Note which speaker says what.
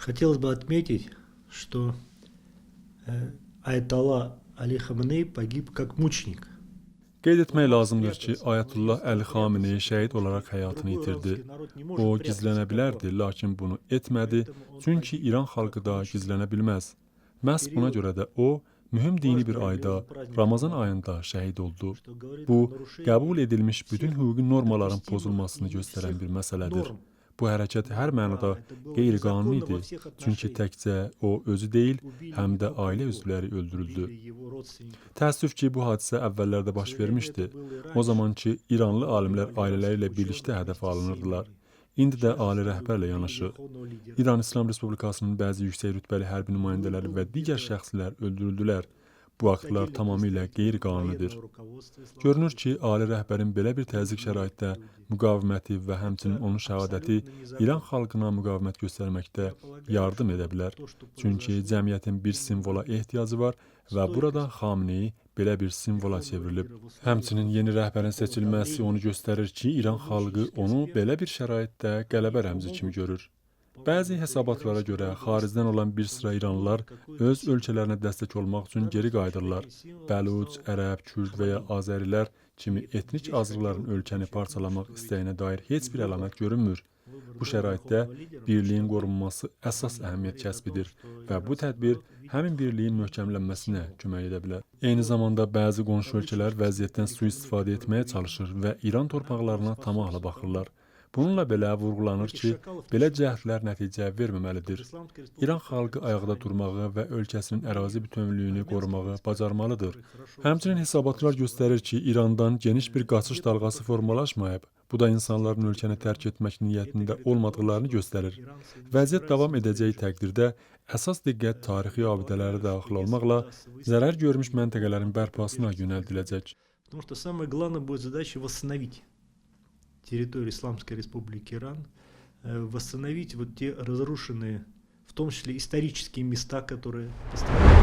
Speaker 1: Хотелось бы отметить, что Аятолла Али Хаменей pogib как мученик.
Speaker 2: Qeyd etmək lazımdır ki, Ayətullah Əli Xameneyi şəhid olaraq həyatını itirdi. O gizlənə bilərdi, lakin bunu etmədi, çünki İran xalqı da gizlənə bilməz. Məhz buna görə də o, mühüm dini bir ayda, Ramazan ayında şəhid oldu. Bu, qəbul edilmiş bütün hüquqi normaların pozulmasını göstərən bir məsələdir. Bu hərəkət hər mənada qeyri-qanuni idi, çünki təkcə o özü deyil, həm də ailə üzvləri öldürüldü. Təəssüf ki, bu hadisə əvvəllərdə baş vermişdi. O zamanki İranlı alimlər ailələri ilə birlikdə hədəfə alınırdılar. İndi də ali rəhbərlə yanaşı. İran İslam Respublikasının bəzi yüksək rütbəli hərbi nümayəndələri və digər şəxslər öldürüldülər. Bu aktlar tamamilə qeyri-qanunidir. Görünür ki, ali rəhbərin belə bir təzyiq şəraitdə müqaviməti və həmçinin onun şəhadəti İran xalqına müqavimət göstərməkdə yardım edə bilər. Çünki cəmiyyətin bir simvola ehtiyacı var və burada Xameneyi belə bir simvola çevrilib. Həmçinin yeni rəhbərin seçilməsi onu göstərir ki, İran xalqı onu belə bir şəraitdə qələbə rəmzi kimi görür. Bəzi hesabatlara görə xaricdən olan bir sıra İranlılar öz ölkələrinə dəstək olmaq üçün geri qayıdırlar. Bəluç, Ərəb, Kürd və ya Azərilər kimi etnik azlıqların ölkəni parçalamaq istəyinə dair heç bir əlamət görünmür. Bu şəraitdə birliyin qorunması əsas əhəmiyyət kəsb edir və bu tədbir həmin birliyin möhkəmlənməsinə kömək edə bilər. Eyni zamanda bəzi qonşu ölkələr vəziyyətdən sui-istifadə etməyə çalışır və İran torpaqlarına tamahla baxırlar. Bununla belə vurğulanır ki, belə cəhdlər nəticə verməməlidir. İran xalqı ayaqda durmağı və ölkəsinin ərazi bütövlüyünü qorumağı bacarmalıdır. Həmçinin hesabatlar göstərir ki, İrandan geniş bir qaçış dalğası formalaşmayıb. Bu da insanların ölkəni tərk etmək niyyətində olmadıqlarını göstərir. Vəziyyət davam edəcəyi təqdirdə əsas diqqət tarixi abidələrə daxil olmaqla zərər görmüş məntəqələrin bərpasına yönəldiləcək.
Speaker 1: Территории Исламской Республики Иран, восстановить вот те разрушенные, в том числе исторические места, которые пострадали.